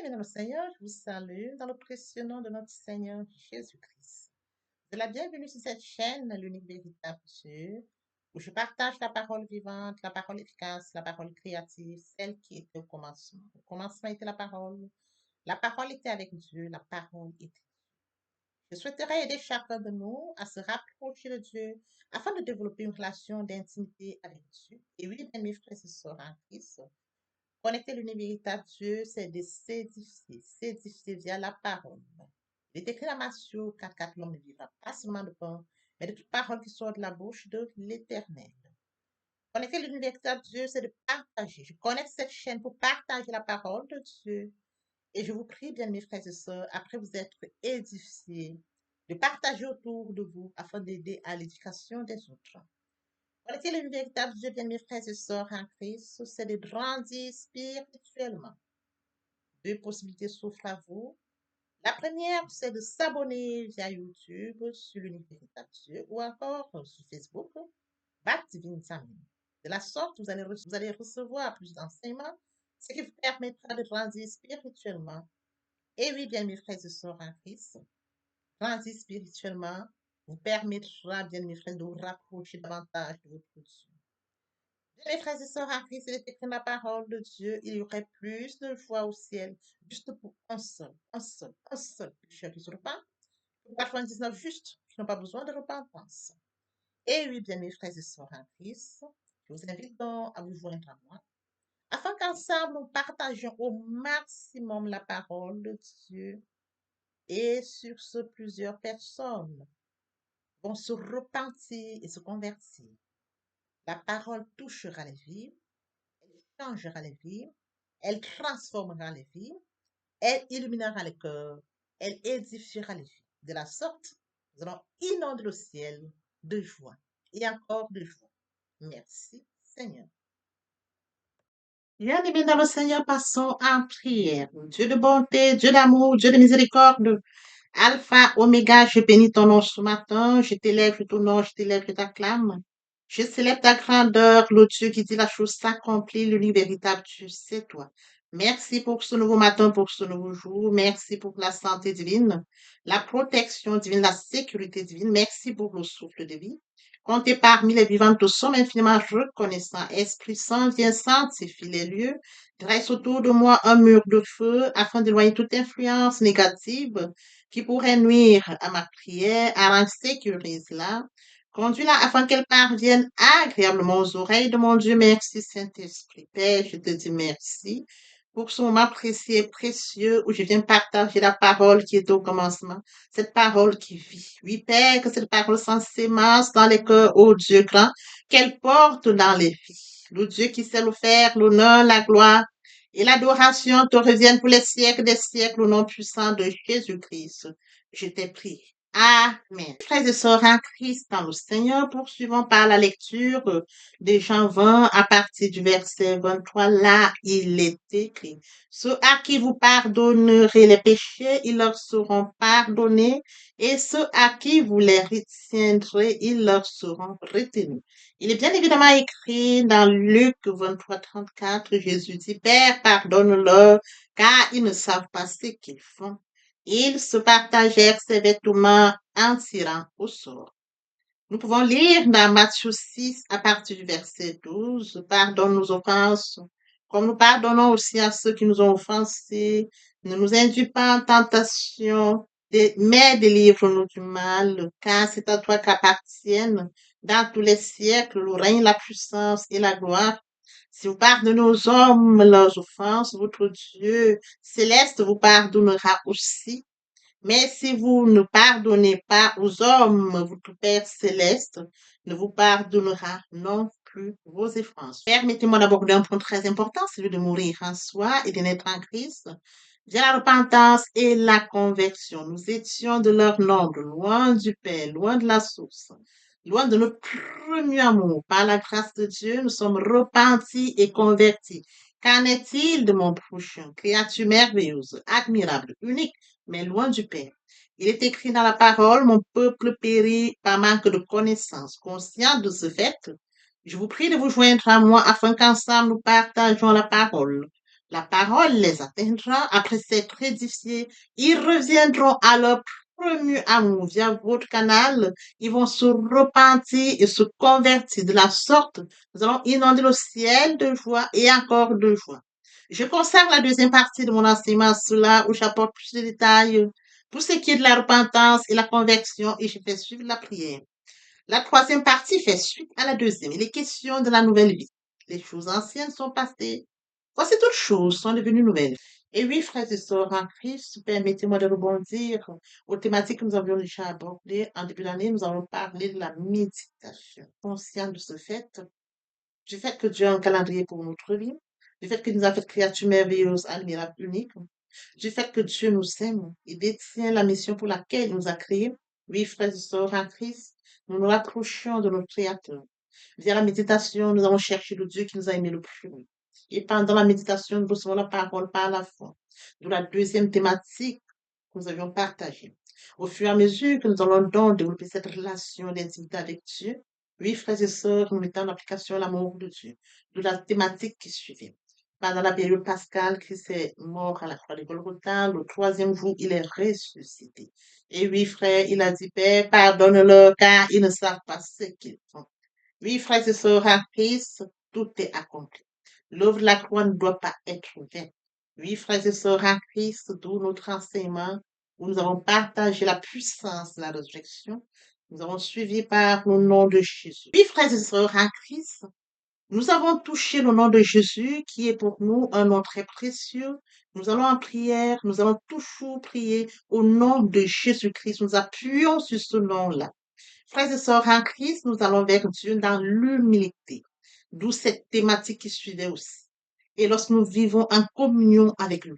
Bien, dans le Seigneur, je vous salue dans le précieux nom de notre Seigneur Jésus-Christ. De la bienvenue sur cette chaîne, l'unique véritable Dieu, où je partage la parole vivante, la parole efficace, la parole créative, celle qui était au commencement. Au commencement était la parole. La parole était avec Dieu, la parole était. Je souhaiterais aider chacun de nous à se rapprocher de Dieu afin de développer une relation d'intimité avec Dieu. Et oui, bien, mes frères et sœurs en Christ, connecter l'univers véritable Dieu, c'est de s'édifier via la parole. Il est écrit dans Matthieu 4, l'homme ne vivra pas seulement de pain, mais de toute parole qui sort de la bouche de l'Éternel. Connecter l'univers véritable Dieu, c'est de partager. Je connecte cette chaîne pour partager la parole de Dieu. Et je vous prie, bien mes frères et sœurs, après vous être édifiés, de partager autour de vous afin d'aider à l'éducation des autres. Connecter le véritable Dieu, bien mes frères et sœurs en Christ, c'est de grandir spirituellement. Deux possibilités s'offrent à vous. La première, c'est de s'abonner via YouTube sur l'univers véritable Dieu ou encore sur Facebook, Bat Divine Family. De la sorte, vous allez recevoir plus d'enseignements, ce qui vous permettra de grandir spirituellement. Et oui, bien mes frères et sœurs en Christ, grandir spirituellement vous permettra, bien mes frères, de vous rapprocher davantage de votre Dieu. Mes frères et sœurs en Christ, il est écrit dans la parole de Dieu, il y aurait plus de joie au ciel, juste pour un seul pécheur qui se repent, pour 99 justes qui n'ont pas besoin de repentance. Et oui, bien mes frères et sœurs en Christ, je vous invite donc à vous joindre à moi, afin qu'ensemble nous partagions au maximum la parole de Dieu. Et sur ce, plusieurs personnes vont se repentir et se convertir. La parole touchera les vies, elle changera les vies, elle transformera les vies, elle illuminera les cœurs, elle édifiera les vies. De la sorte, nous allons inonder le ciel de joie et encore de joie. Merci, Seigneur. Bien-aimés dans le Seigneur, passons en prière. Dieu de bonté, Dieu d'amour, Dieu de miséricorde, Alpha, Oméga, je bénis ton nom ce matin, je t'élève, je t'honore, je t'élève, je t'acclame. Je célèbre ta grandeur, le Dieu qui dit la chose s'accomplit, l'unique véritable Dieu, c'est toi. Merci pour ce nouveau matin, pour ce nouveau jour. Merci pour la santé divine, la protection divine, la sécurité divine. Merci pour le souffle de vie. Comptez parmi les vivants, nous sommes infiniment reconnaissants. Esprit Saint, viens sanctifier les lieux. Dresse autour de moi un mur de feu afin d'éloigner toute influence négative qui pourrait nuire à ma prière, à la sécurise-la. Conduis-la afin qu'elle parvienne agréablement aux oreilles de mon Dieu. Merci, Saint-Esprit. Père, je te dis merci pour ce moment précieux et précieux où je viens partager la parole qui est au commencement, cette parole qui vit. Oui, Père, que cette parole s'ensémence dans les cœurs, ô Dieu grand, qu'elle porte dans les vies. Le Dieu qui sait le faire, l'honneur, la gloire et l'adoration te reviennent pour les siècles des siècles au nom puissant de Jésus-Christ. Je t'ai prié. Amen. Frères et sœurs en Christ dans le Seigneur, poursuivons par la lecture de Jean 20 à partir du verset 23. Là, il est écrit, ceux à qui vous pardonnerez les péchés, ils leur seront pardonnés, et ceux à qui vous les retiendrez, ils leur seront retenus. Il est bien évidemment écrit dans Luc 23, 34, Jésus dit, Père, pardonne-leur, car ils ne savent pas ce qu'ils font. Ils se partagèrent ses vêtements en tirant au sort. Nous pouvons lire dans Matthieu 6 à partir du verset 12, pardonne nos offenses, comme nous pardonnons aussi à ceux qui nous ont offensés. Ne nous induis pas en tentation, mais délivre-nous du mal, car c'est à toi qu'appartiennent dans tous les siècles le règne, la puissance et la gloire. Si vous pardonnez aux hommes leurs offenses, votre Dieu céleste vous pardonnera aussi. Mais si vous ne pardonnez pas aux hommes, votre Père céleste ne vous pardonnera non plus vos offenses. Permettez-moi d'aborder un point très important, celui de mourir en soi et de naître en Christ. Via la repentance et la conversion, nous étions de leur nombre, loin du Père, loin de la source, loin de notre premier amour. Par la grâce de Dieu, nous sommes repentis et convertis. Qu'en est-il de mon prochain? Créature merveilleuse, admirable, unique, mais loin du Père. Il est écrit dans la parole, mon peuple périt par manque de connaissance. Conscient de ce fait, je vous prie de vous joindre à moi afin qu'ensemble nous partageons la parole. La parole les atteindra après s'être édifiés. Ils reviendront à leur premier amour via votre canal. Ils vont se repentir et se convertir. De la sorte, nous allons inonder le ciel de joie et encore de joie. Je consacre la deuxième partie de mon enseignement à cela où j'apporte plus de détails pour ce qui est de la repentance et la conversion et je fais suivre la prière. La troisième partie fait suite à la deuxième. Il est question de la nouvelle vie. Les choses anciennes sont passées. Voici toutes choses sont devenues nouvelles. Et oui, frères et sœurs en Christ, permettez-moi de rebondir aux thématiques que nous avions déjà abordées. En début d'année, nous avons parlé de la méditation. Conscient de ce fait, du fait que Dieu a un calendrier pour notre vie, du fait qu'il nous a fait créatures merveilleuses, admirables, uniques, du fait que Dieu nous aime et détient la mission pour laquelle il nous a créés. Oui, frères et sœurs en Christ, nous nous rapprochons de notre Créateur. Via la méditation, nous allons chercher le Dieu qui nous a aimés le plus. Et pendant la méditation, nous recevons la parole par la foi. De la deuxième thématique que nous avions partagée. Au fur et à mesure que nous allons donc développer cette relation d'intimité avec Dieu, oui, frères et sœurs, nous mettons en application l'amour de Dieu. De la thématique qui suivait. Pendant la période pascale, Christ est mort à la croix de Golgotha. Le troisième jour, il est ressuscité. Et oui, frère, il a dit, Père, pardonne-leur car ils ne savent pas ce qu'ils font. Oui, frères et sœurs en Christ, tout est accompli. L'œuvre de la croix ne doit pas être vaine. Oui, frères et sœurs en Christ, d'où notre enseignement, où nous avons partagé la puissance de la résurrection. Nous avons suivi par le nom de Jésus. Oui, frères et sœurs en Christ, nous avons touché le nom de Jésus, qui est pour nous un nom très précieux. Nous allons en prière, nous allons toujours prier au nom de Jésus-Christ. Nous appuyons sur ce nom-là. Frères et sœurs en Christ, nous allons vers Dieu dans l'humilité, d'où cette thématique qui suivait aussi. Et lorsque nous vivons en communion avec lui.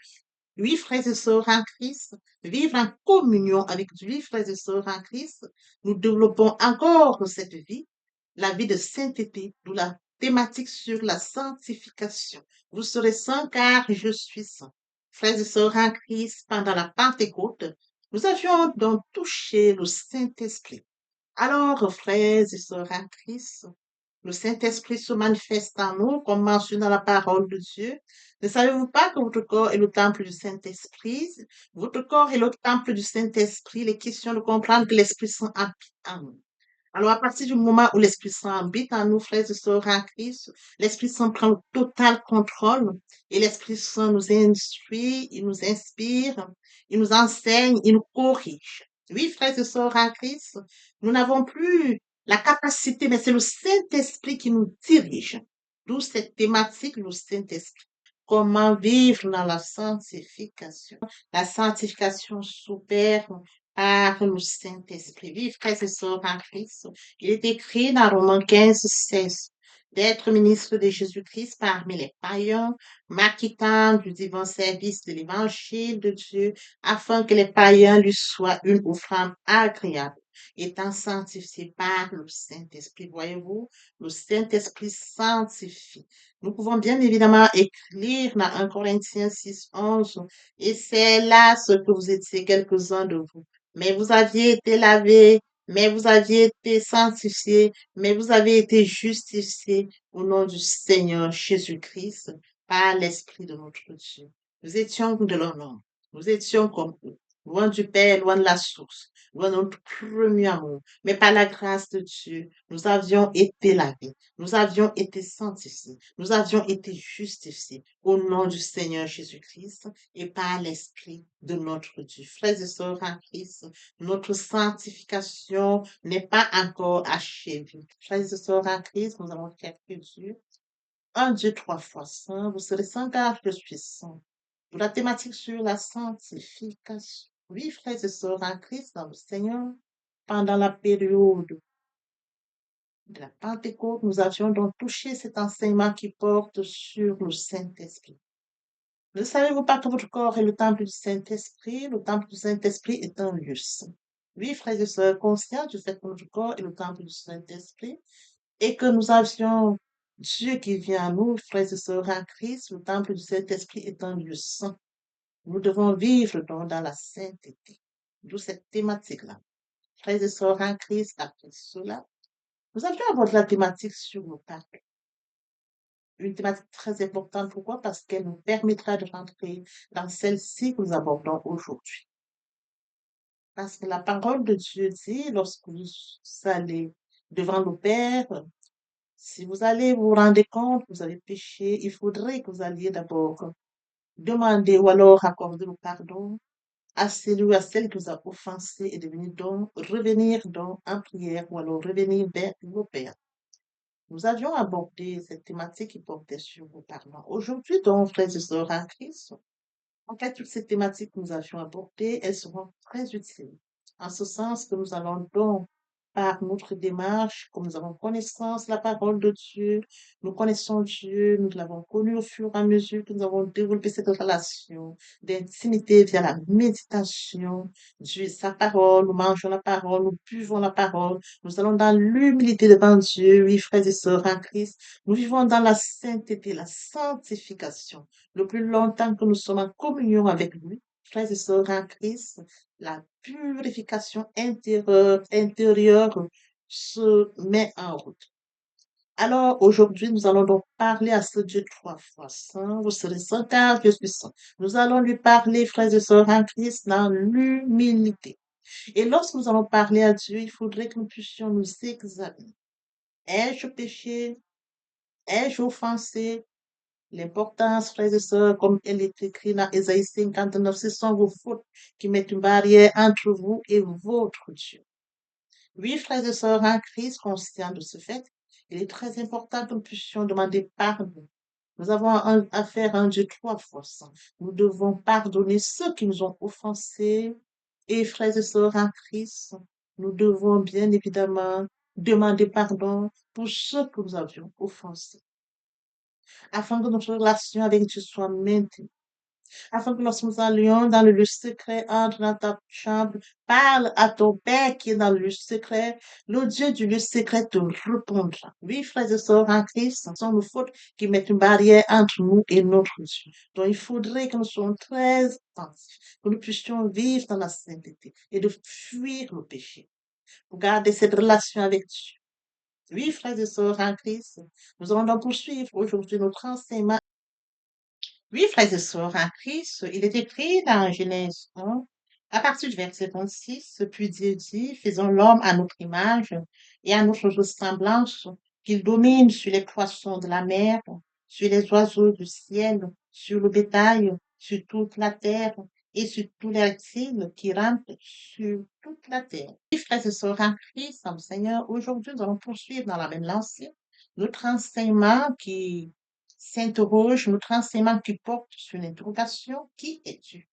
Oui, frères et sœurs en Christ, vivre en communion avec lui, frères et sœurs en Christ, nous développons encore cette vie, la vie de sainteté, d'où la thématique sur la sanctification. Vous serez saints car je suis saint. Frères et sœurs en Christ, pendant la Pentecôte, nous avions donc touché le Saint-Esprit. Alors, frères et sœurs en Christ, le Saint-Esprit se manifeste en nous, comme mentionné dans la parole de Dieu. Ne savez-vous pas que votre corps est le temple du Saint-Esprit? Votre corps est le temple du Saint-Esprit. Il est question de comprendre que l'Esprit Saint habite en nous. Alors, à partir du moment où l'Esprit Saint habite en nous, frères et sœurs en Christ, l'Esprit Saint prend le total contrôle et l'Esprit Saint nous instruit, il nous inspire, il nous enseigne, il nous corrige. Oui, frères et sœurs en Christ, nous n'avons plus la capacité, mais c'est le Saint-Esprit qui nous dirige. D'où cette thématique, le Saint-Esprit. Comment vivre dans la sanctification. La sanctification s'opère par le Saint-Esprit. Vive, frères et sœurs en Christ. Il est écrit dans Romains 15, 16, d'être ministre de Jésus-Christ parmi les païens, m'acquittant du divin service de l'évangile de Dieu, afin que les païens lui soient une offrande agréable, étant sanctifiés par le Saint-Esprit. Voyez-vous, le Saint-Esprit sanctifie. Nous pouvons bien évidemment écrire dans 1 Corinthiens 6, 11, et c'est là ce que vous étiez quelques-uns de vous. Mais vous aviez été lavés, mais vous aviez été sanctifiés, mais vous avez été justifiés au nom du Seigneur Jésus-Christ par l'Esprit de notre Dieu. Nous étions de leur nom. Nous étions comme eux, loin du Père, loin de la source, loin de notre premier amour. Mais par la grâce de Dieu, nous avions été lavés, nous avions été sanctifiés, nous avions été justifiés au nom du Seigneur Jésus-Christ et par l'Esprit de notre Dieu. Frères et sœurs en Christ, notre sanctification n'est pas encore achevée. Frères et sœurs en Christ, nous avons quelques Dieu. Un Dieu trois fois saint, vous serez saint car je suis saint. Pour la thématique sur la sanctification. Oui, frères et sœurs en Christ, dans le Seigneur, pendant la période de la Pentecôte, nous avions donc touché cet enseignement qui porte sur le Saint-Esprit. Ne savez-vous pas que votre corps est le temple du Saint-Esprit? Le temple du Saint-Esprit est un lieu saint. Oui, frères et sœurs, conscients du fait que notre corps est le temple du Saint-Esprit et que nous avions Dieu qui vient à nous, frères et sœurs en Christ, le temple du Saint-Esprit est un lieu saint. Nous devons vivre donc dans la sainteté. D'où cette thématique-là. Frères et sœurs en Christ, après cela, nous avions abordé la thématique sur le pardon. une thématique très importante. Pourquoi? Parce qu'elle nous permettra de rentrer dans celle-ci que nous abordons aujourd'hui. Parce que la parole de Dieu dit, lorsque vous allez devant le Père, si vous allez vous rendre compte que vous avez péché, il faudrait que vous alliez d'abord demander ou alors accorder le pardon à celui ou à celle qui vous a offensé et de venir donc revenir donc en prière ou alors revenir vers le Père. Nous avions abordé cette thématique qui portait sur le pardon. Aujourd'hui, donc, frères et sœurs en Christ, en fait, toutes ces thématiques que nous avions abordées, elles seront très utiles. En ce sens que nous allons donc, par notre démarche, comme nous avons connaissance de la parole de Dieu, nous connaissons Dieu, nous l'avons connu au fur et à mesure que nous avons développé cette relation d'intimité via la méditation de sa parole, nous mangeons la parole, nous buvons la parole, nous allons dans l'humilité devant Dieu, oui, frères et sœurs en Christ, nous vivons dans la sainteté, la sanctification le plus longtemps que nous sommes en communion avec lui, frères et sœurs en Christ, la purification intérieure se met en route. Alors, aujourd'hui, nous allons donc parler à ce Dieu trois fois saint. Vous serez saint car je suis saint. Nous allons lui parler, frères et sœurs en Christ, dans l'humilité. Et lorsque nous allons parler à Dieu, il faudrait que nous puissions nous examiner. Ai-je péché? Ai-je offensé? L'importance, frères et sœurs, comme elle est écrite dans Ésaïe 59, ce sont vos fautes qui mettent une barrière entre vous et votre Dieu. Oui, frères et sœurs en Christ, conscients de ce fait, il est très important que nous puissions demander pardon. Nous avons affaire à un Dieu trois fois saint. Nous devons pardonner ceux qui nous ont offensés. Et frères et sœurs en Christ, nous devons bien évidemment demander pardon pour ceux que nous avions offensés afin que notre relation avec Dieu soit maintenue, afin que lorsque nous allions dans le lieu secret, entre dans ta chambre, parle à ton Père qui est dans le lieu secret, le Dieu du lieu secret te répondra. Oui, frères et sœurs en Christ, ce sont nos fautes qui mettent une barrière entre nous et notre Dieu. Donc, il faudrait que nous soyons très attentifs, que nous puissions vivre dans la sainteté et de fuir le péché, pour garder cette relation avec Dieu. Oui, frères et sœurs en Christ, nous allons donc poursuivre aujourd'hui notre enseignement. Oui, frères et sœurs en Christ, il est écrit dans Genèse 1, à partir du verset 26, puis Dieu dit, faisons l'homme à notre image et à notre ressemblance, qu'il domine sur les poissons de la mer, sur les oiseaux du ciel, sur le bétail, sur toute la terre et sur tous les reptiles qui rampent sur toute la terre. Oui, frères et sœurs en Christ, en Seigneur, aujourd'hui, nous allons poursuivre dans la même lancée notre enseignement qui s'interroge, notre enseignement qui porte sur l'interrogation, qui es-tu?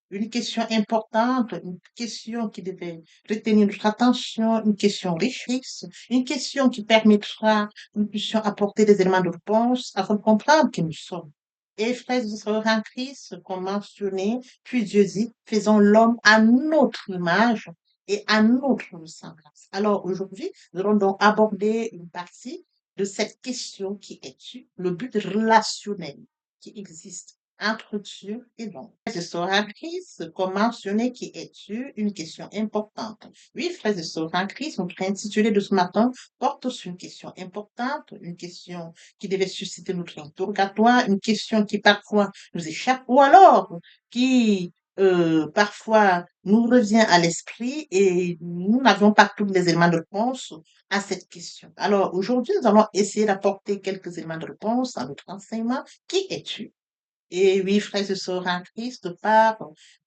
Une question importante, une question qui devait retenir notre attention, une question richesse, une question qui permettra que nous puissions apporter des éléments de réponse afin de comprendre qui nous sommes. Et frères et sœurs en Christ, comme mentionné, puis Dieu dit, faisons l'homme à notre image et à notre ressemblance. Alors aujourd'hui, nous allons donc aborder une partie de cette question qui est-tu, le but relationnel qui existe entre Dieu et l'homme. Je serai Christ, comme mentionné, qui es-tu? Une question importante. Oui, frères et sœurs en Christ, notre intitulé de ce matin porte sur une question importante, une question qui devait susciter notre interrogatoire, une question qui parfois nous échappe ou alors qui parfois nous revient à l'esprit et nous n'avons pas tous les éléments de réponse à cette question. Alors aujourd'hui, nous allons essayer d'apporter quelques éléments de réponse à notre enseignement. Qui es-tu? Et oui, frères et sœurs en Christ, par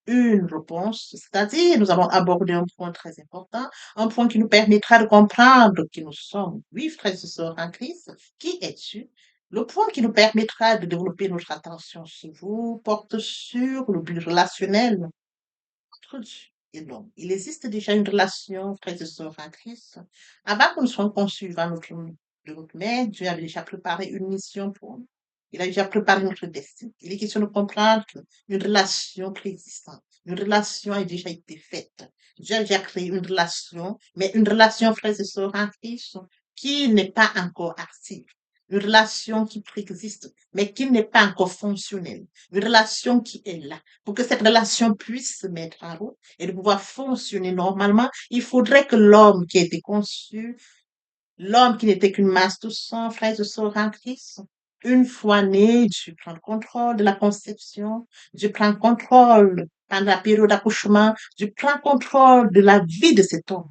une réponse, c'est-à-dire nous allons aborder un point très important, un point qui nous permettra de comprendre qui nous sommes. Oui, frères et sœurs en Christ, qui es-tu? Le point qui nous permettra de développer notre attention sur vous porte sur le but relationnel entre Dieu et l'homme. Il existe déjà une relation, frères et sœurs en Christ. Avant que nous soyons conçus de notre mère, Dieu avait déjà préparé une mission pour nous. Il a déjà préparé notre destin. Il est question de comprendre qu'une relation préexistante, une relation a déjà été faite. Dieu a déjà créé une relation, mais une relation, frères et sœurs en Christ, qui n'est pas encore active. Une relation qui préexiste, mais qui n'est pas encore fonctionnelle. Une relation qui est là. Pour que cette relation puisse se mettre en route et de pouvoir fonctionner normalement, il faudrait que l'homme qui a été conçu, l'homme qui n'était qu'une masse de sang, frères et sœurs en Christ, Une fois né, Dieu prend le contrôle de la conception, Dieu prend le contrôle pendant la période d'accouchement, Dieu prend le contrôle de la vie de cet homme.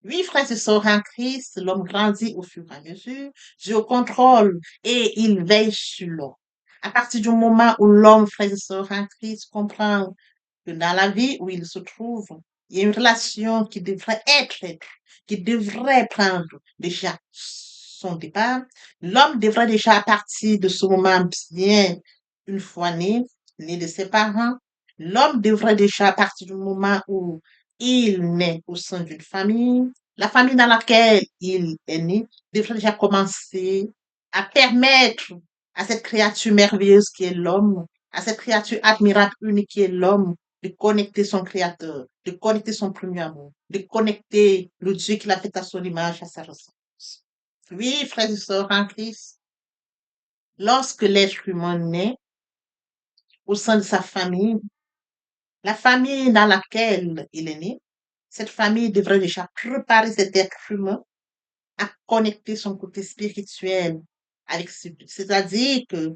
Oui, frères et sœurs en Christ, l'homme grandit au fur et à mesure, Dieu contrôle et il veille sur l'homme. À partir du moment où l'homme, frères et sœurs en Christ, comprend que dans la vie où il se trouve, il y a une relation qui devrait prendre déjà son départ. L'homme devrait déjà, à partir de ce moment bien, une fois né de ses parents, l'homme devrait déjà, à partir du moment où il naît au sein d'une famille, la famille dans laquelle il est né devrait déjà commencer à permettre à cette créature merveilleuse qui est l'homme, à cette créature admirable, unique qui est l'homme, de connecter son créateur, de connecter son premier amour, de connecter le Dieu qu'il a fait à son image, à sa ressemblance. Oui, frères et sœurs en Christ, lorsque l'être humain naît au sein de sa famille, la famille dans laquelle il est né, cette famille devrait déjà préparer cet être humain à connecter son côté spirituel avec ce but. C'est-à-dire que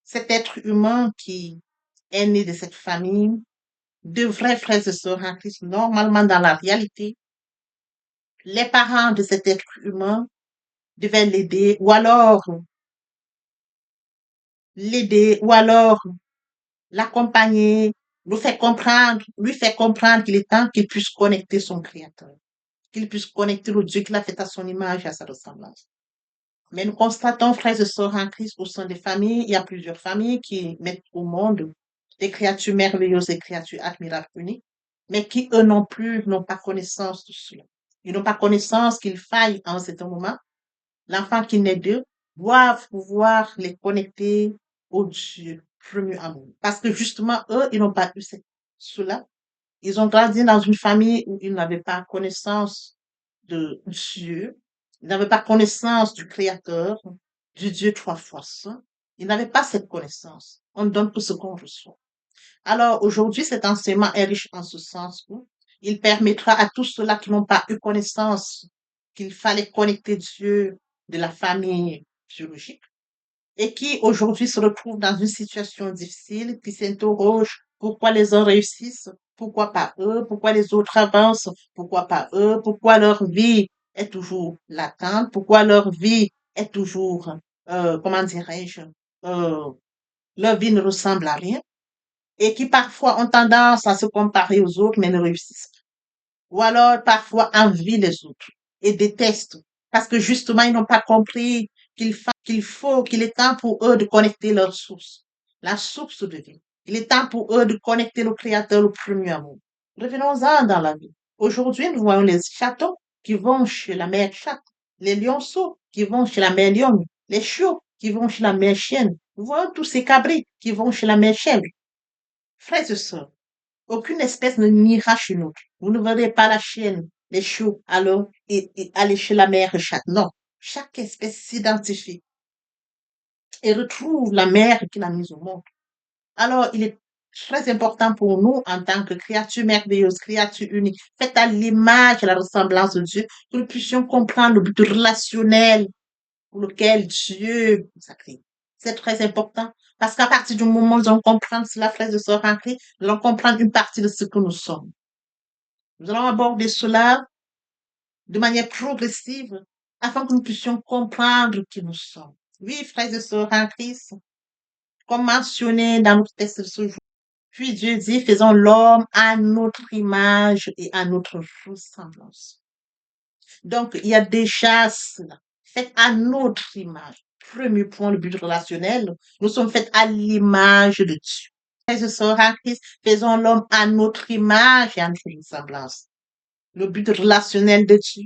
cet être humain qui est né de cette famille devrait, frères et sœurs en Christ, normalement dans la réalité, les parents de cet être humain devaient l'aider, ou alors l'accompagner, lui faire comprendre qu'il est temps qu'il puisse connecter son créateur, qu'il puisse connecter le Dieu qu'il a fait à son image et à sa ressemblance. Mais nous constatons, frères et sœurs en Christ, au sein des familles, il y a plusieurs familles qui mettent au monde des créatures merveilleuses, des créatures admirables, uniques, mais qui, eux non plus, n'ont pas connaissance de cela. Ils n'ont pas connaissance qu'il faille, en un certain moment, l'enfant qui naît d'eux doivent pouvoir les connecter au Dieu premier amour. Parce que justement, eux, ils n'ont pas eu cela. Ils ont grandi dans une famille où ils n'avaient pas connaissance de Dieu, ils n'avaient pas connaissance du Créateur, du Dieu trois fois saint. Ils n'avaient pas cette connaissance. On donne tout ce qu'on reçoit. Alors aujourd'hui, cet enseignement est riche en ce sens où il permettra à tous ceux-là qui n'ont pas eu connaissance qu'il fallait connecter Dieu de la famille biologique et qui aujourd'hui se retrouvent dans une situation difficile, qui s'interrogent pourquoi les uns réussissent, pourquoi pas eux, pourquoi les autres avancent, pourquoi pas eux, pourquoi leur vie est toujours latente, pourquoi leur vie est toujours, comment dirais-je, euh, leur vie ne ressemble à rien et qui parfois ont tendance à se comparer aux autres mais ne réussissent pas. Ou alors parfois envient les autres et détestent parce que justement ils n'ont pas compris qu'il est temps pour eux de connecter leur source, la source de vie. Il est temps pour eux de connecter le Créateur, le premier amour. Revenons-en dans la vie. Aujourd'hui, nous voyons les chatons qui vont chez la mère chatte, les lionceaux qui vont chez la mère lionne, les chiots qui vont chez la mère chienne. Nous voyons tous ces cabris qui vont chez la mère chèvre. Frères et sœurs, aucune espèce ne n'ira chez nous. Vous ne verrez pas la chienne, les chiots, alors, et aller chez la mère chatte. Non. Chaque espèce s'identifie et retrouve la mère qui l'a mise au monde. Alors, il est très important pour nous, en tant que créatures merveilleuses, créatures uniques, faites à l'image et à la ressemblance de Dieu, que nous puissions comprendre le but relationnel pour lequel Dieu nous a créés. C'est très important. Parce qu'à partir du moment où nous allons comprendre cela, frères et sœurs en Christ, nous allons comprendre une partie de ce que nous sommes. Nous allons aborder cela de manière progressive afin que nous puissions comprendre qui nous sommes. Oui, frères et sœurs en Christ, comme mentionné dans notre texte de ce jour. Puis Dieu dit, faisons l'homme à notre image et à notre ressemblance. Donc, il y a déjà cela. Faites à notre image. Premier point, le but relationnel. Nous sommes faits à l'image de Dieu. Frères et sœurs en Christ, faisons l'homme à notre image et à notre ressemblance. Le but relationnel de Dieu,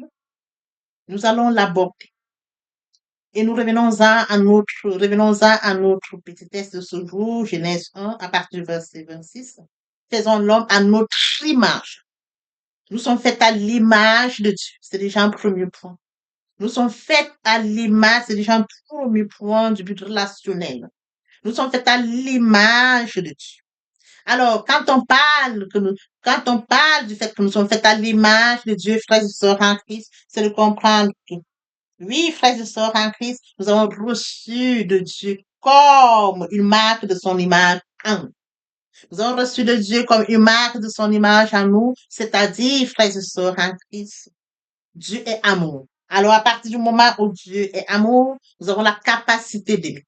nous allons l'aborder. Et nous revenons-en à notre petit texte de ce jour, Genèse 1, à partir du verset 26. Faisons l'homme à notre image. Nous sommes faits à l'image de Dieu. C'est déjà un premier point. Nous sommes faits à l'image, c'est déjà un premier point du but relationnel. Nous sommes faits à l'image de Dieu. Alors, quand on parle du fait que nous sommes faits à l'image de Dieu, frères et sœurs en Christ, c'est de comprendre que Oui, frères et sœurs en Christ, nous avons reçu de Dieu comme une marque de son image en nous. Nous avons reçu de Dieu comme une marque de son image en nous, c'est-à-dire, frères et sœurs en Christ, Dieu est amour. Alors, à partir du moment où Dieu est amour, nous avons la capacité d'aimer.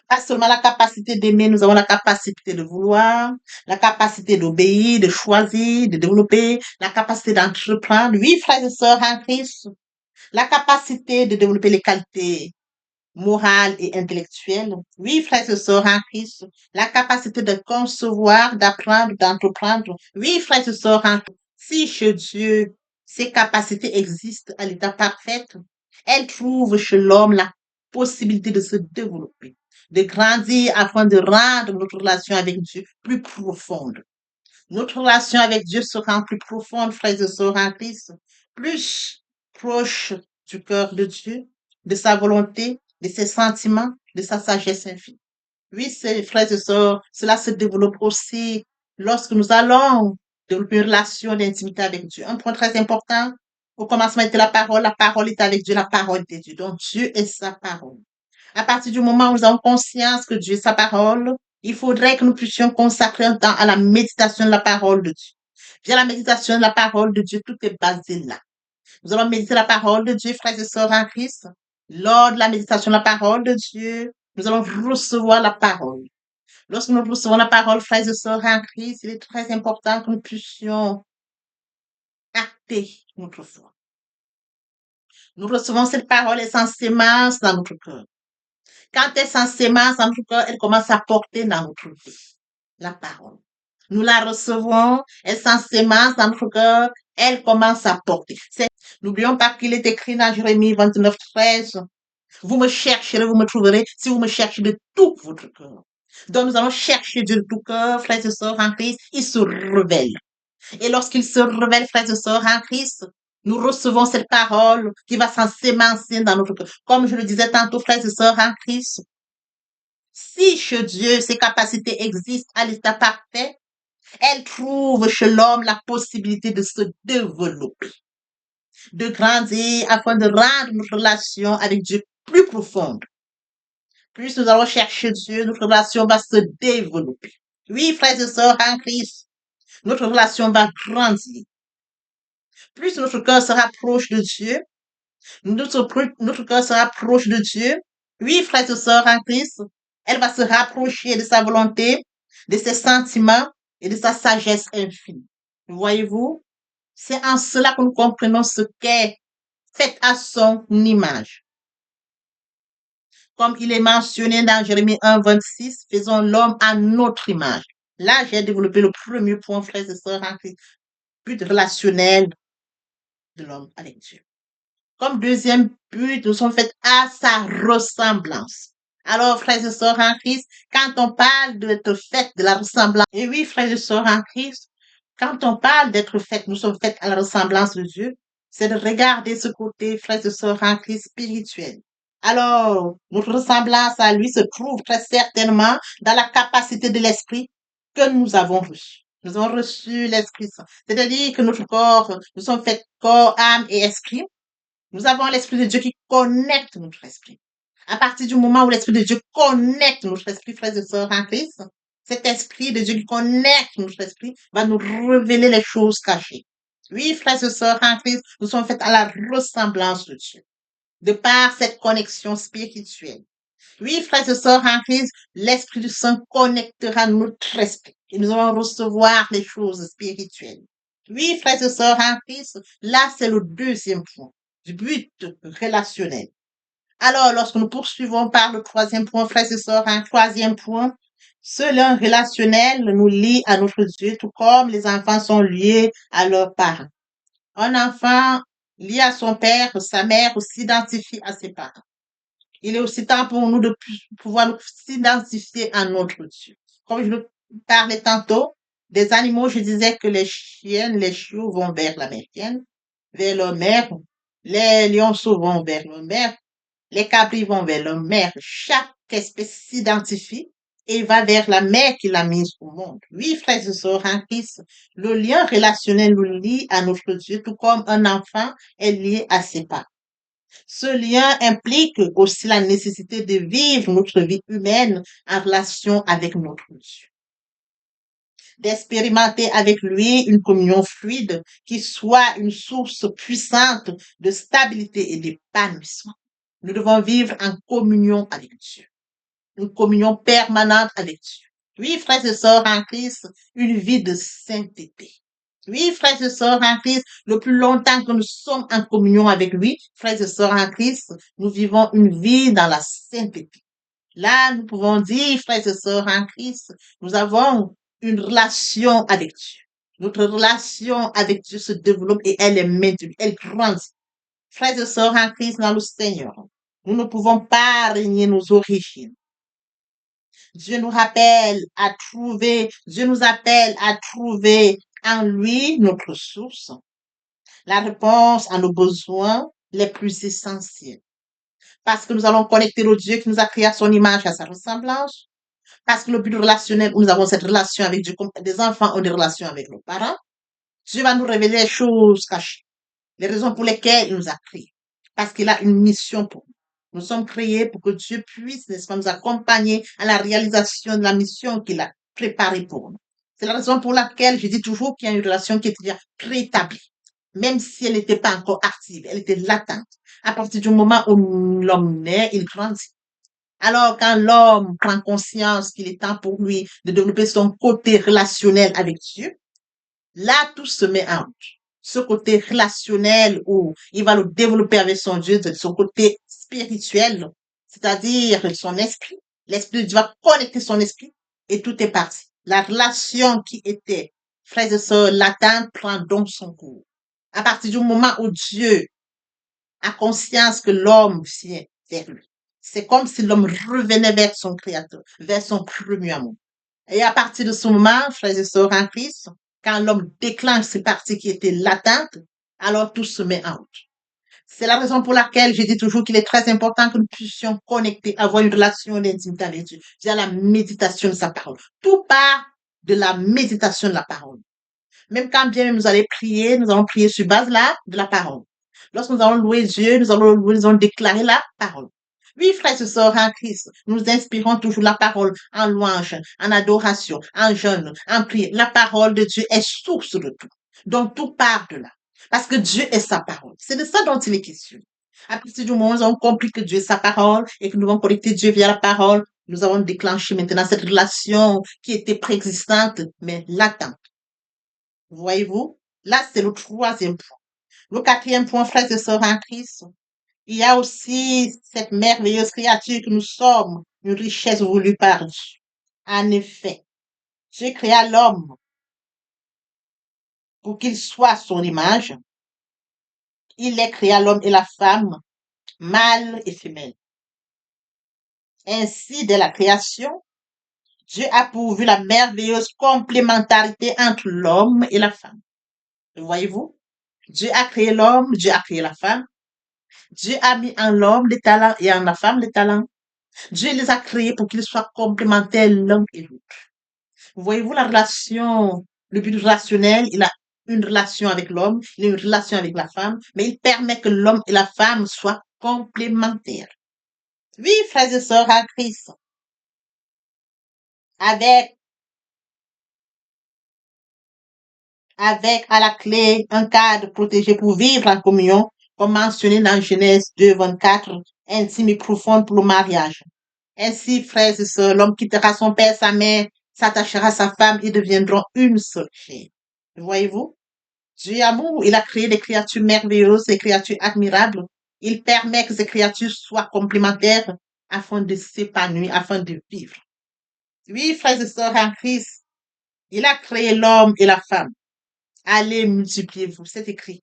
Pas seulement la capacité d'aimer, nous avons la capacité de vouloir, la capacité d'obéir, de choisir, de développer, la capacité d'entreprendre. Oui, frères et sœurs en Christ, la capacité de développer les qualités morales et intellectuelles. Oui, frères et sœurs en Christ, la capacité de concevoir, d'apprendre, d'entreprendre. Oui, frères et sœurs en Christ, si chez Dieu, ces capacités existent à l'état parfait, elles trouvent chez l'homme la possibilité de se développer, de grandir afin de rendre notre relation avec Dieu plus profonde. Notre relation avec Dieu se rend plus profonde, frères et sœurs en Christ, plus proche du cœur de Dieu, de sa volonté, de ses sentiments, de sa sagesse infinie. Oui, frères et sœurs, cela se développe aussi lorsque nous allons développer une relation d'intimité avec Dieu. Un point très important, au commencement était la parole est avec Dieu, la parole était Dieu. Donc Dieu est sa parole. À partir du moment où nous avons conscience que Dieu est sa parole, il faudrait que nous puissions consacrer un temps à la méditation de la parole de Dieu. Via la méditation de la parole de Dieu, tout est basé là. Nous allons méditer la parole de Dieu, frères et sœurs en Christ. Lors de la méditation de la parole de Dieu, nous allons recevoir la parole. Lorsque nous recevons la parole, frères et sœurs en Christ, il est très important que nous puissions acter notre foi. Nous recevons cette parole et sans sémence dans notre cœur. Quand elle s'en sémence dans notre cœur, elle commence à porter dans notre vie la parole. Nous la recevons, elle s'en sémence dans notre cœur, elle commence à porter. N'oublions pas qu'il est écrit dans Jérémie 29, 13. Vous me chercherez, vous me trouverez si vous me cherchez de tout votre cœur. Donc nous allons chercher Dieu de tout cœur, frères et sœurs en Christ, il se révèle. Et lorsqu'il se révèle, frères et sœurs en Christ, nous recevons cette parole qui va s'en s'émancer dans notre cœur. Comme je le disais tantôt, frères et sœurs en Christ, si chez Dieu ces capacités existent à l'état parfait, elles trouvent chez l'homme la possibilité de se développer, de grandir afin de rendre notre relation avec Dieu plus profonde. Plus nous allons chercher Dieu, notre relation va se développer. Oui, frères et sœurs en Christ, notre relation va grandir. Plus notre cœur se rapproche de Dieu, notre cœur se rapproche de Dieu. Oui, frères et sœurs en Christ, elle va se rapprocher de sa volonté, de ses sentiments et de sa sagesse infinie. Voyez-vous, c'est en cela que nous comprenons ce qu'est fait à son image. Comme il est mentionné dans Jérémie 1, 26, faisons l'homme à notre image. Là, j'ai développé le premier point, frères et sœurs en Christ, but relationnel de l'homme avec Dieu. Comme deuxième but, nous sommes faits à sa ressemblance. Alors, frères et sœurs en Christ, quand on parle d'être fait de la ressemblance, et oui, frères et sœurs en Christ, quand on parle d'être fait, nous sommes faits à la ressemblance de Dieu, c'est de regarder ce côté, frères et sœurs en Christ, spirituel. Alors, notre ressemblance à lui se trouve très certainement dans la capacité de l'esprit que nous avons reçu. Nous avons reçu l'Esprit Saint. C'est-à-dire que notre corps, nous sommes faits corps, âme et esprit. Nous avons l'Esprit de Dieu qui connecte notre esprit. À partir du moment où l'Esprit de Dieu connecte notre esprit, frères et sœurs en Christ, cet Esprit de Dieu qui connecte notre esprit va nous révéler les choses cachées. Oui, frères et sœurs en Christ, nous sommes faits à la ressemblance de Dieu, de par cette connexion spirituelle. Oui, frères et sœurs en Christ, l'Esprit du Saint connectera notre esprit et nous allons recevoir les choses spirituelles. Oui, frères et sœurs en Christ, là, c'est le deuxième point du but relationnel. Alors, lorsque nous poursuivons par le troisième point, frères et sœurs, un troisième point, ce lien relationnel nous lie à notre Dieu, tout comme les enfants sont liés à leurs parents. Un enfant lié à son père, sa mère, s'identifie à ses parents. Il est aussi temps pour nous de pouvoir nous s'identifier à notre Dieu. Comme je le parlais tantôt, des animaux, je disais que les chiennes, les chiots vont vers la méridienne, vers leur mère. Les lionceaux vont vers leur mère. Les cabris vont vers leur mère. Chaque espèce s'identifie et va vers la mère qui l'a mise au monde. Oui, frères et sœurs en Christ, le lien relationnel nous lie à notre Dieu, tout comme un enfant est lié à ses parents. Ce lien implique aussi la nécessité de vivre notre vie humaine en relation avec notre Dieu, d'expérimenter avec lui une communion fluide qui soit une source puissante de stabilité et d'épanouissement. Nous devons vivre en communion avec Dieu, une communion permanente avec Dieu. Oui, frères et sœurs en Christ, une vie de sainteté. Oui, frères et sœurs en Christ, le plus longtemps que nous sommes en communion avec lui, frères et sœurs en Christ, nous vivons une vie dans la sainteté. Là, nous pouvons dire, frères et sœurs en Christ, nous avons une relation avec Dieu. Notre relation avec Dieu se développe et elle est maintenue, elle grandit. Frères et sœurs en Christ dans le Seigneur, nous ne pouvons pas régner nos origines. Dieu nous appelle à trouver en lui notre source, la réponse à nos besoins les plus essentiels. Parce que nous allons connecter au Dieu qui nous a créé à son image et à sa ressemblance. Parce que le but relationnel, où nous avons cette relation avec Dieu, comme des enfants ont des relations avec nos parents, Dieu va nous révéler les choses cachées, les raisons pour lesquelles il nous a créés. Parce qu'il a une mission pour nous. Nous sommes créés pour que Dieu puisse, n'est-ce pas, nous accompagner à la réalisation de la mission qu'il a préparée pour nous. C'est la raison pour laquelle je dis toujours qu'il y a une relation qui est déjà préétablie. Même si elle n'était pas encore active, elle était latente. À partir du moment où l'homme naît, il grandit. Alors, quand l'homme prend conscience qu'il est temps pour lui de développer son côté relationnel avec Dieu, là, tout se met en route. Ce côté relationnel où il va le développer avec son Dieu, son côté spirituel, c'est-à-dire son esprit. L'esprit de Dieu va connecter son esprit et tout est parti. La relation qui était, frères et sœurs, latente prend donc son cours. À partir du moment où Dieu a conscience que l'homme vient vers lui, c'est comme si l'homme revenait vers son Créateur, vers son premier amour. Et à partir de ce moment, frères et sœurs en Christ, quand l'homme déclenche ces parties qui étaient latentes, alors tout se met en route. C'est la raison pour laquelle je dis toujours qu'il est très important que nous puissions connecter, avoir une relation d'intimité avec Dieu, via la méditation de sa parole. Tout part de la méditation de la parole. Même quand bien nous allons prier, nous allons prier sur base là de la parole. Lorsque nous allons louer Dieu, nous allons déclarer la parole. Oui, frères et sœurs en Christ, nous inspirons toujours la parole en louange, en adoration, en jeûne, en prière. La parole de Dieu est source de tout. Donc tout part de là. Parce que Dieu est sa parole. C'est de ça dont il est question. À partir du moment où nous avons compris que Dieu est sa parole et que nous devons connecter Dieu via la parole, nous avons déclenché maintenant cette relation qui était préexistante, mais latente. Voyez-vous? Là, c'est le troisième point. Le quatrième point, frères et sœurs en Christ, il y a aussi cette merveilleuse créature que nous sommes, une richesse voulue par Dieu. En effet, Dieu créa l'homme pour qu'il soit son image. Il les créa l'homme et la femme, mâle et femelle. Ainsi, dès la création, Dieu a pourvu la merveilleuse complémentarité entre l'homme et la femme. Voyez-vous? Dieu a créé l'homme, Dieu a créé la femme. Dieu a mis en l'homme des talents et en la femme des talents. Dieu les a créés pour qu'ils soient complémentaires l'un et l'autre. Voyez-vous la relation, le but relationnel, il a une relation avec l'homme, il a une relation avec la femme, mais il permet que l'homme et la femme soient complémentaires. Oui, frères et sœurs en Christ, avec, avec à la clé un cadre protégé pour vivre en communion, comme mentionné dans Genèse 2, 24, intime et profonde pour le mariage. Ainsi, frères et sœurs, l'homme quittera son père, sa mère, s'attachera à sa femme, ils deviendront une seule chair. Voyez-vous? Dieu est amour, il a créé des créatures merveilleuses, des créatures admirables. Il permet que ces créatures soient complémentaires afin de s'épanouir, afin de vivre. Oui, frères et sœurs en Christ, il a créé l'homme et la femme. Allez, multipliez-vous, c'est écrit.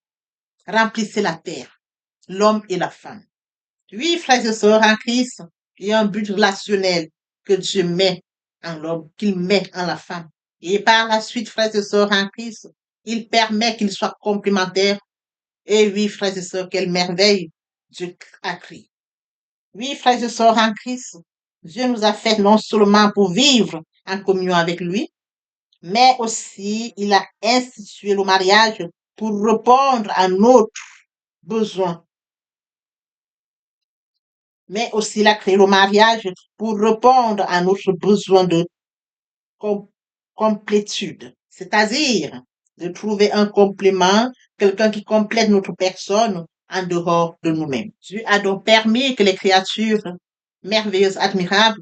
Remplissez la terre, l'homme et la femme. Oui, frères et sœurs en Christ, il y a un but relationnel que Dieu met en l'homme, qu'il met en la femme. Et par la suite, frères et sœurs en Christ, il permet qu'ils soient complémentaires. Et oui, frères et sœurs, quelle merveille Dieu a créé. Oui, frères et sœurs en Christ, Dieu nous a fait non seulement pour vivre en communion avec lui, mais aussi il a institué le mariage pour répondre à notre besoin mais aussi il a créé le mariage pour répondre à notre besoin de com- complétude, c'est-à-dire de trouver un complément, quelqu'un qui complète notre personne en dehors de nous-mêmes. Dieu a donc permis que les créatures merveilleuses, admirables,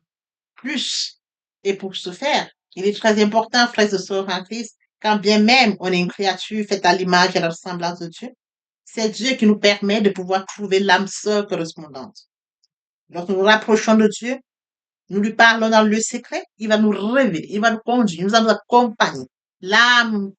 puissent, et pour ce faire, il est très important, frères et sœurs en Christ, quand bien même on est une créature faite à l'image et à la ressemblance de Dieu, c'est Dieu qui nous permet de pouvoir trouver l'âme sœur correspondante. Lorsque nous nous rapprochons de Dieu, nous lui parlons dans le secret, il va nous révéler, il va nous conduire, il va nous accompagner. L'âme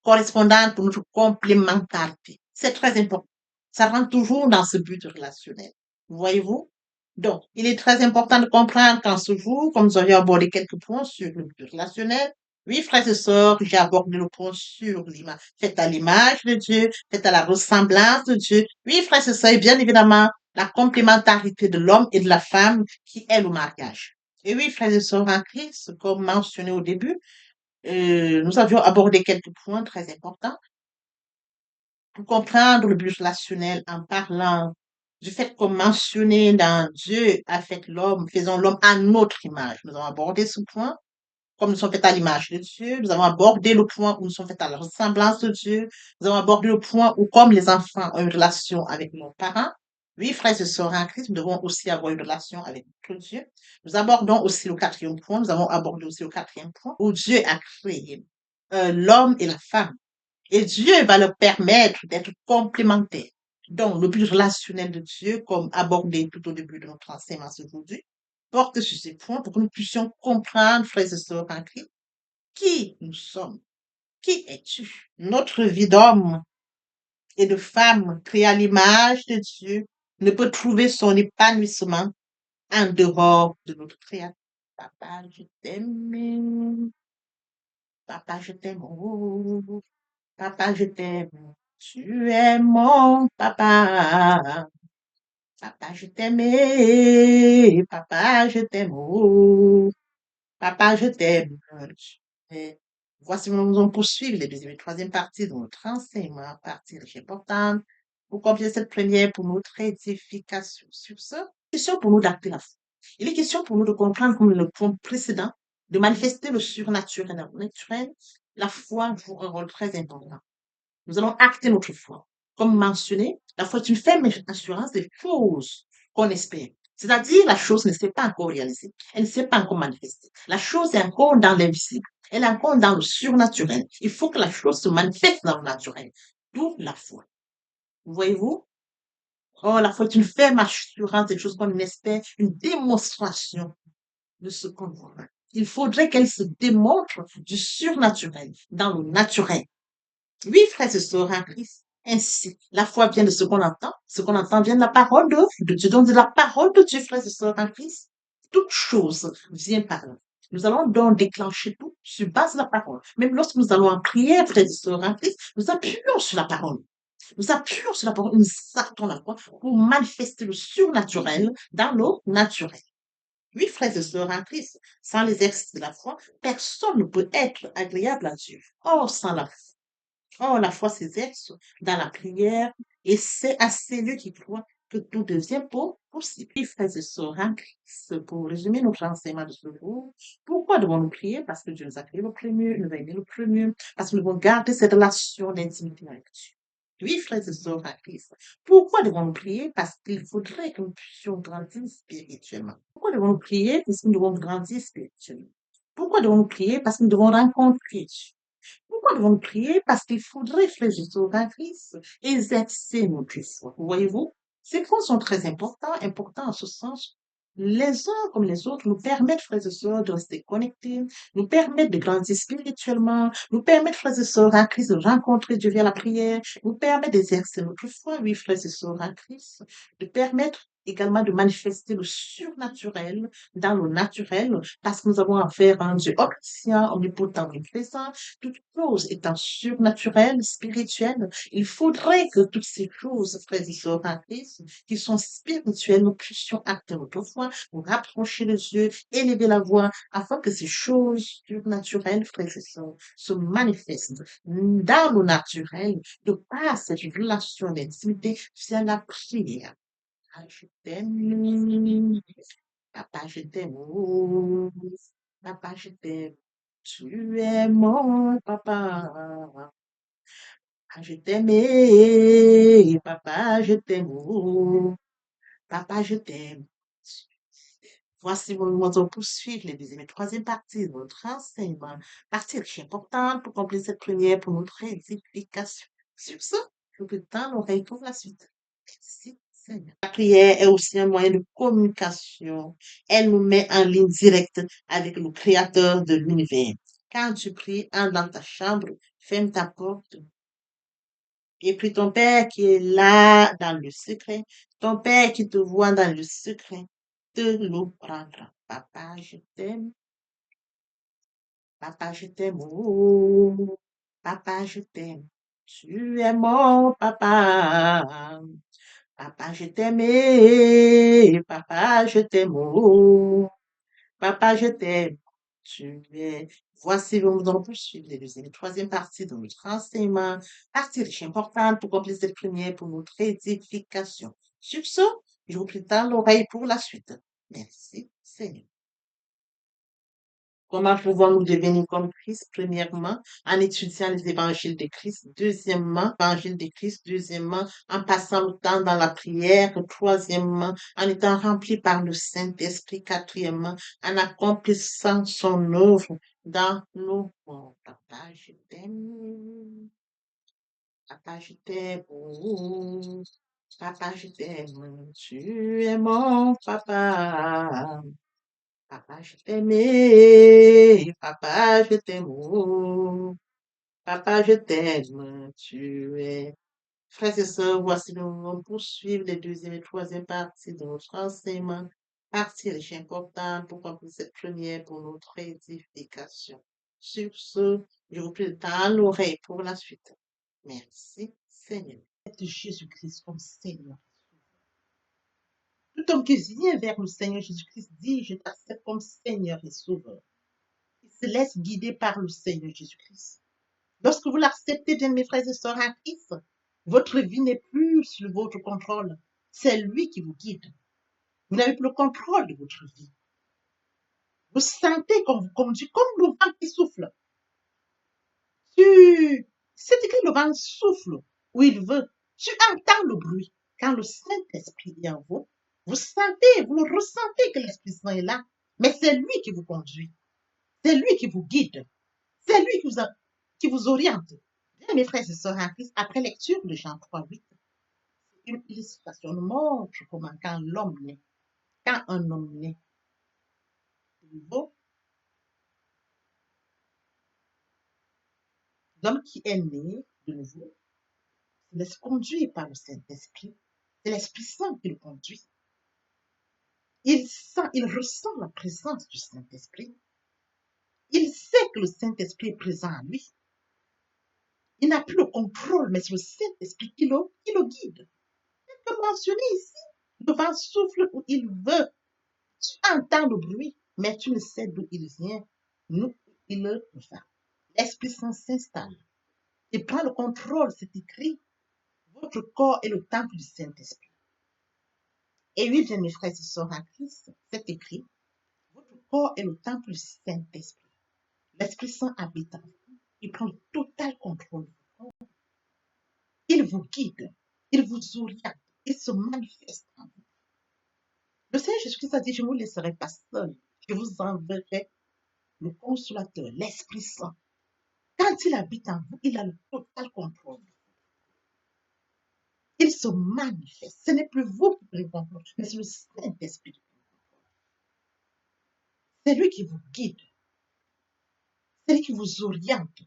correspondante pour notre complémentarité. C'est très important. Ça rentre toujours dans ce but relationnel. Voyez-vous? Donc, il est très important de comprendre qu'en ce jour, comme nous avions abordé quelques points sur le but relationnel, oui, frères et sœurs, j'ai abordé le point sur l'image, fait à l'image de Dieu, fait à la ressemblance de Dieu. Oui, frères et sœurs, et bien évidemment, la complémentarité de l'homme et de la femme qui est le mariage. Et oui, frères et sœurs en Christ, comme mentionné au début, nous avions abordé quelques points très importants pour comprendre le but relationnel en parlant du fait qu'on mentionnait dans Dieu a fait l'homme, faisons l'homme à notre image. Nous avons abordé ce point, comme nous sommes faits à l'image de Dieu. Nous avons abordé le point où nous sommes faits à la ressemblance de Dieu. Nous avons abordé le point où, comme les enfants ont une relation avec nos parents, oui, frères et sœurs en Christ, nous devons aussi avoir une relation avec notre Dieu. Nous abordons aussi le quatrième point. Nous avons abordé aussi le quatrième point où Dieu a créé l'homme et la femme. Et Dieu va leur permettre d'être complémentaires. Donc, le but relationnel de Dieu, comme abordé tout au début de notre enseignement aujourd'hui, porte sur ces points pour que nous puissions comprendre, frères et sœurs en Christ, qui nous sommes. Qui es-tu? Notre vie d'homme et de femme créée à l'image de Dieu ne peut trouver son épanouissement en dehors de notre créateur. Papa, je t'aime. Papa, je t'aime. Oh, papa, je t'aime. Tu es mon papa. Papa, je t'aime. Papa, je t'aime. Oh, papa, je t'aime. Et voici, nous allons poursuivre les deuxième et troisième parties de notre enseignement, partie très importante, pour compléter cette première pour notre édification. Sur ce, question pour nous d'acter la foi. Il est question pour nous de comprendre, comme le point précédent, de manifester le surnaturel et le naturel. La foi joue un rôle très important. Nous allons acter notre foi. Comme mentionné, la foi est une ferme assurance des choses qu'on espère. C'est-à-dire, la chose ne s'est pas encore réalisée. Elle ne s'est pas encore manifestée. La chose est encore dans l'invisible. Elle est encore dans le surnaturel. Il faut que la chose se manifeste dans le naturel. D'où la foi. Voyez-vous? Oh, la foi est une ferme assurance des choses qu'on espère, une démonstration de ce qu'on voit. Il faudrait qu'elle se démontre du surnaturel dans le naturel. Oui, frères et sœurs en Christ. Ainsi, la foi vient de ce qu'on entend. Ce qu'on entend vient de la parole de Dieu. Donc, de la parole de Dieu, frères et sœurs en Christ. Toute chose vient par là. Nous allons donc déclencher tout sur base de la parole. Même lorsque nous allons en prière, frères et sœurs en Christ, nous appuyons sur la parole. Nous appuyons sur la parole, nous sortons la foi pour manifester le surnaturel dans le naturel. Oui, frères et sœurs en Christ, sans l'exercice de la foi, personne ne peut être agréable à Dieu. Or, sans la foi, oh, la foi s'exerce dans la prière et c'est à celui qui croit que tout devient possible. Oui, frères et sœurs en Christ, pour résumer notre enseignement de ce jour, pourquoi devons-nous prier? Parce que Dieu nous a créé le premier, nous a aimé le premier, parce que nous devons garder cette relation d'intimité avec Dieu. Oui, frères et sœurs en Christ, pourquoi devons-nous prier? Parce qu'il faudrait que nous puissions grandir spirituellement. Pourquoi devons-nous prier? Parce que nous devons grandir spirituellement. Pourquoi devons-nous prier? Parce que nous devons rencontrer Dieu. Pourquoi devons-nous prier? Parce qu'il faudrait, frères et sœurs en Christ, exercer notre foi. Voyez-vous, ces points sont très importants en ce sens. Les uns comme les autres nous permettent, frères et sœurs, de rester connectés, nous permettent de grandir spirituellement, nous permettent, frères et sœurs en Christ, de rencontrer Dieu via la prière, nous permettent d'exercer notre foi, oui, frères et sœurs en Christ, de permettre également de manifester le surnaturel dans le naturel, parce que nous avons affaire à un Dieu omniscient, omnipotent, omniprésent, toute chose étant surnaturelle, spirituelle, il faudrait que toutes ces choses, frères et sœurs en Christ, qui sont spirituelles, nous puissions acter notre foi, nous rapprocher de Dieu, élever la voix, afin que ces choses surnaturelles, frères et sœurs, se manifestent dans le naturel, de par cette relation d'intimité via la prière. Ah, je t'aime. Papa, je t'aime. Oh, papa, je t'aime. Tu es mon papa. Ah, je t'aime. Papa, je t'aime. Oh, papa, je t'aime. Voici mon moment de poursuivre les deuxième et troisième parties de notre enseignement. Partie riche importante pour compléter cette première pour notre édification. Sur ce, je vous tends l'oreille pour la suite. Merci, Seigneur. La prière est aussi un moyen de communication. Elle nous met en ligne directe avec le Créateur de l'univers. Quand tu pries, entre dans ta chambre, ferme ta porte, et puis ton Père qui est là dans le secret, ton Père qui te voit dans le secret, te le prendra. Papa, je t'aime. Papa, je t'aime. Oh, papa, je t'aime. Tu es mon papa. Papa, je t'aime. Papa, je t'aime. Oh, papa, je t'aime. Tu es. Voici, nous allons poursuivre les deuxième et troisième partie de notre enseignement. Partie riche importante pour compléter cette première pour notre édification. Sur ce, je vous prie dans l'oreille pour la suite. Merci, Seigneur. Comment pouvons-nous devenir comme Christ? Premièrement, en étudiant les évangiles de Christ. Deuxièmement, l'évangile de Christ. Deuxièmement, en passant le temps dans la prière. Troisièmement, en étant rempli par le Saint-Esprit. Quatrièmement, en accomplissant son œuvre dans nos mondes. Papa, je t'aime. Papa, je t'aime. Oh, papa, je t'aime. Tu es mon papa. Papa, je t'aime. Papa, je t'aime. Oh, papa, je t'aime. Tu es. Frères et sœurs, voici nous allons poursuivre les deuxième et troisième parties de notre enseignement. Partie riche et importante pour conclure cette première pour notre édification. Sur ce, je vous prie dans l'oreille pour la suite. Merci, Seigneur. Jésus-Christ comme Seigneur. Tout homme qui vient vers le Seigneur Jésus-Christ dit, je t'accepte comme Seigneur et Sauveur. Il se laisse guider par le Seigneur Jésus-Christ. Lorsque vous l'acceptez, bien mes frères et sœurs en Christ, votre vie n'est plus sous votre contrôle. C'est lui qui vous guide. Vous n'avez plus le contrôle de votre vie. Vous sentez qu'on vous conduit comme le vent qui souffle. C'est écrit le vent souffle où il veut. Tu entends le bruit. Quand le Saint-Esprit est en vous, vous sentez, vous le ressentez que l'Esprit Saint est là. Mais c'est lui qui vous conduit. C'est lui qui vous guide. C'est lui qui vous oriente. Bien, mes frères et sœurs en Christ, après lecture de Jean 3:8, une illustration nous montre comment quand un homme naît de nouveau, l'homme qui est né de nouveau se laisse conduire par le Saint-Esprit. C'est l'Esprit Saint qui le conduit. Il ressent la présence du Saint-Esprit. Il sait que le Saint-Esprit est présent en lui. Il n'a plus le contrôle, mais c'est le Saint-Esprit qui le guide. Comme mentionné ici, le vent souffle où il veut. Tu entends le bruit, mais tu ne sais d'où il vient, d'où il va. L'Esprit Saint s'installe. Il prend le contrôle, c'est écrit. Votre corps est le temple du Saint-Esprit. Et oui, bien mes frères et sœurs en Christ, c'est écrit. Votre corps est le temple du Saint-Esprit. L'Esprit Saint habite en vous. Il prend le total contrôle. Il vous guide. Il vous oriente. Il se manifeste en vous. Le Seigneur Jésus-Christ a dit, je ne vous laisserai pas seul. Je vous enverrai le consolateur, l'Esprit Saint. Quand il habite en vous, il a le total contrôle. Il se manifeste. Ce n'est plus vous qui prenez le contrôle, mais c'est le Saint-Esprit. C'est lui qui vous guide. C'est lui qui vous oriente.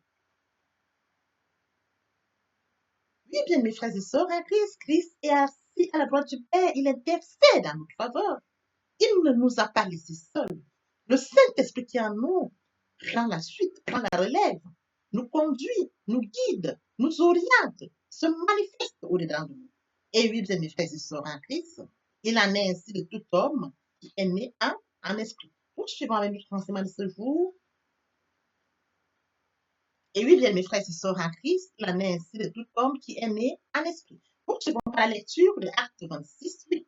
Oui, bien, mes frères et sœurs, en Christ est assis à la droite du Père. Il intercède en notre faveur. Il ne nous a pas laissés seuls. Le Saint-Esprit qui est en nous prend la suite, prend la relève, nous conduit, nous guide, nous oriente, se manifeste au-dedans de nous. Et oui, bien, mes frères et sœurs en Christ, il en est ainsi de tout homme qui est né en esprit. Poursuivons avec notre enseignement de ce jour. Et oui, bien, mes frères et sœurs en Christ, il en est ainsi de tout homme qui est né en esprit. Poursuivons par la lecture de Actes 26:8.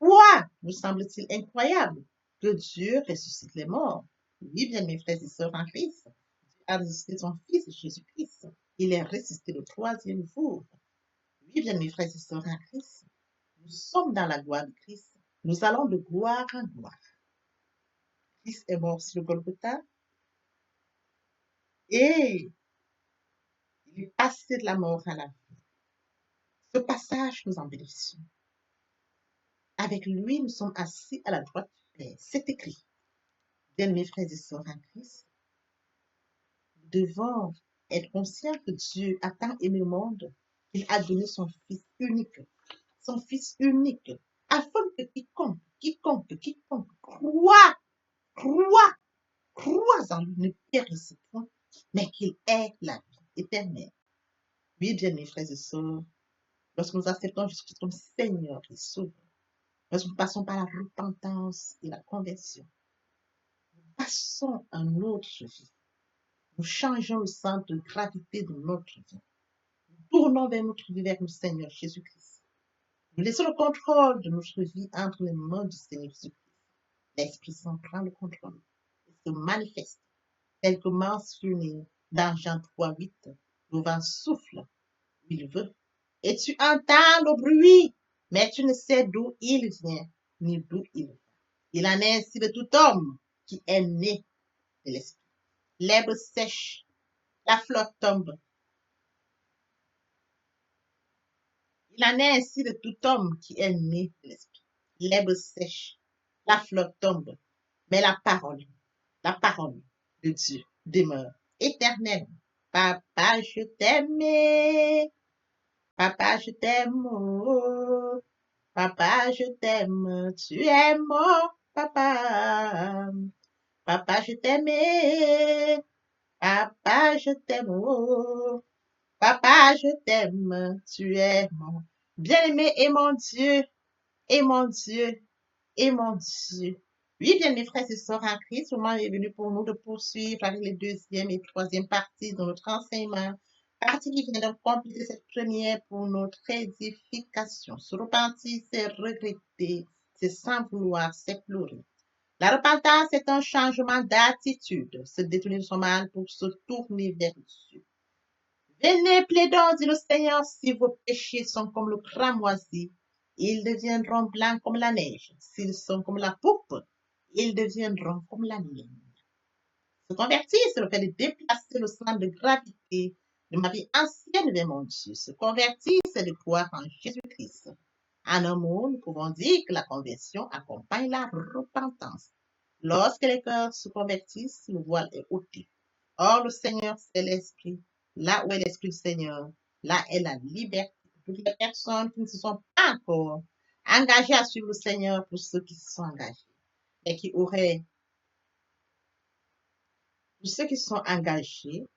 Pourquoi vous semble-t-il incroyable que Dieu ressuscite les morts? Oui, bien mes frères et sœurs en Christ, Dieu a ressuscité son Fils Jésus-Christ. Il est ressuscité le troisième jour. Oui, bien mes frères et sœurs en Christ, nous sommes dans la gloire de Christ. Nous allons de gloire en gloire. Christ est mort sur le Golgotha et il est passé de la mort à la vie. Ce passage, nous en bénéficions. Avec lui, nous sommes assis à la droite du Père. C'est écrit. Bien mes frères et sœurs en Christ, nous devons être conscients que Dieu a tant aimé le monde qu'il a donné son Fils unique, afin que quiconque croit en lui ne périsse point, mais qu'il ait la vie éternelle. Oui, bien mes frères et sœurs, lorsque nous acceptons Jésus comme Seigneur et Sauveur, lorsque nous passons par la repentance et la conversion, nous passons à une autre vie. Nous changeons le centre de gravité de notre vie. Nous tournons vers notre vie, vers le Seigneur Jésus-Christ. Nous laissons le contrôle de notre vie entre les mains du Seigneur Jésus-Christ. L'Esprit Saint prend le contrôle et se manifeste tel que mentionné dans Jean 3:8. Le vent souffle où il veut et tu entends le bruit, mais tu ne sais d'où il vient ni d'où il va. Il en est ainsi de tout homme qui est né de l'Esprit. L'herbe sèche, la fleur tombe. Il en est ainsi de tout homme qui est né de l'Esprit. L'herbe sèche, la fleur tombe, mais la parole de Dieu demeure éternellement. Papa, je t'aime. Papa, je t'aime. Oh. Papa, je t'aime. Tu es mon papa. Papa, je t'aime. Papa, je t'aime. Oh. Papa, je t'aime. Tu es mon bien-aimé et mon Dieu. Et mon Dieu. Et mon Dieu. Oui, bien mes frères et sœurs en Christ, le moment est venu pour nous de poursuivre avec les deuxième et troisième parties de notre enseignement. Partie qui vient de compléter cette première pour notre édification. Se repentir, c'est regretter, c'est sans vouloir, c'est pleurer. La repentance est un changement d'attitude, se détourner de son mal pour se tourner vers Dieu. Venez, plaidons, dit le Seigneur, si vos péchés sont comme le cramoisi, ils deviendront blancs comme la neige. S'ils sont comme la pourpre, ils deviendront comme la laine. Se convertir, c'est le fait de déplacer le centre de gravité de ma vie ancienne vers mon Dieu. Se convertir, c'est de croire en Jésus-Christ. En un mot, nous pouvons dire que la conversion accompagne la repentance. Lorsque les cœurs se convertissent, le voile est ôté. Or, le Seigneur, c'est l'Esprit. Là où est l'Esprit du Seigneur, là est la liberté. Toutes les personnes qui ne se sont pas encore engagées à suivre le Seigneur, pour ceux qui se sont engagés, et qui auraient, pour ceux qui se sont engagés,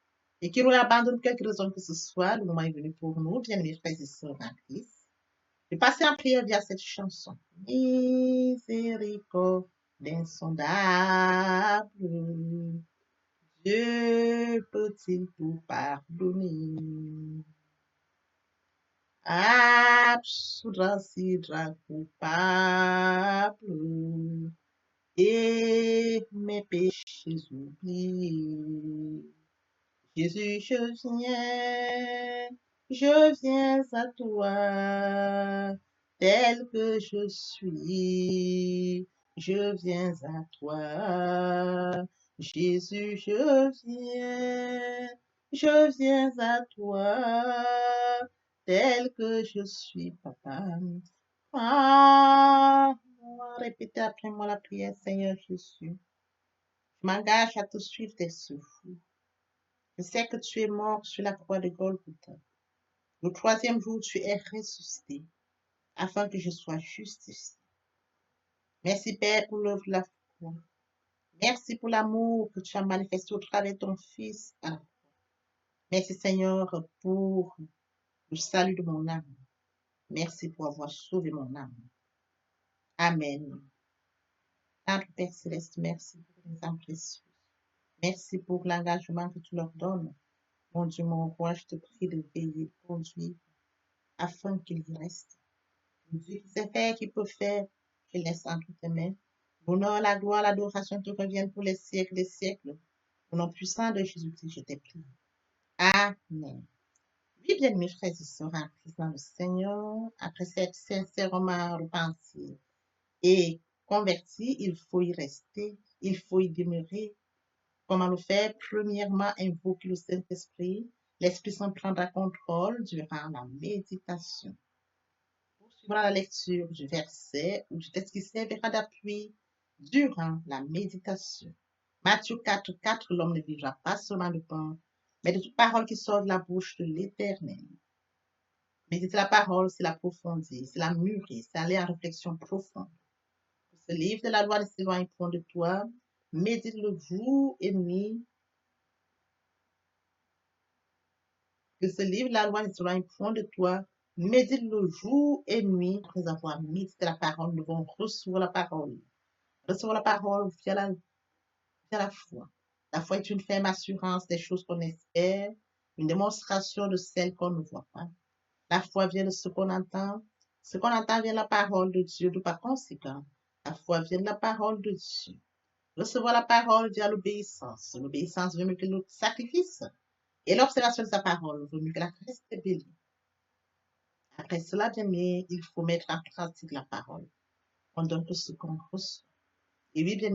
et qui auraient abandonné quelque raison que ce soit, le moment est venu pour nous, bien mes frères et sœurs en Christ, de passer en prière via cette chanson. Miséricorde insondable, Dieu peut-il tout pardonner? Absoudra sidra coupable et mes péchés oubliés. Jésus, je viens à toi, tel que je suis, je viens à toi. Jésus, je viens à toi, tel que je suis, papa. Ah, répétez après moi la prière, Seigneur Jésus. Je m'engage à te suivre tes souffles. Je sais que tu es mort sur la croix de Golgotha. Le troisième jour, tu es ressuscité afin que je sois justifié. Merci, Père, pour l'œuvre de la croix. Merci pour l'amour que tu as manifesté au travers de ton Fils. Merci, Seigneur, pour le salut de mon âme. Merci pour avoir sauvé mon âme. Amen. Notre Père Céleste, merci pour les âmes précieuses. Merci pour l'engagement que tu leur donnes. Mon Dieu, mon roi, je te prie de veiller, de conduire, afin qu'ils y restent. Dieu qui sait faire, qui peut faire, Je laisse entre tes mains. L'honneur, la gloire, l'adoration te reviennent pour les siècles des siècles. Au nom puissant de Jésus-Christ, je t'ai pris. Amen. Oui, bien, mes frères et sœurs, en Christ dans le Seigneur, après cette sincèrement repentie et converti, il faut y rester, il faut y demeurer. Comment le faire? Premièrement, invoquer le Saint-Esprit. L'Esprit Saint prendra contrôle durant la méditation. Poursuivra la lecture du verset ou du texte qui servira d'appui durant la méditation. Matthieu 4, l'homme ne vivra pas seulement de pain, mais de toute parole qui sort de la bouche de l'Éternel. Méditer la parole, c'est l'approfondir, c'est la mûrir, c'est aller en réflexion profonde. Que ce livre de la loi ne s'éloigne point de toi. Médite-le jour et nuit. Que ce livre de la loi ne s'éloigne point de toi. Médite-le jour et nuit. Après avoir médité la parole, nous devons recevoir la parole. Recevoir la parole via la foi. La foi est une ferme assurance des choses qu'on espère, une démonstration de celles qu'on ne voit pas. La foi vient de ce qu'on entend. Ce qu'on entend vient de la parole de Dieu. De par conséquent, la foi vient de la parole de Dieu. Recevoir la parole via l'obéissance. L'obéissance veut mieux que le sacrifice. Et l'observation de sa parole vaut mieux que la rébellion. Après cela, bien aimé, il faut mettre en pratique la parole. On donne tout ce qu'on reçoit. Et oui, bien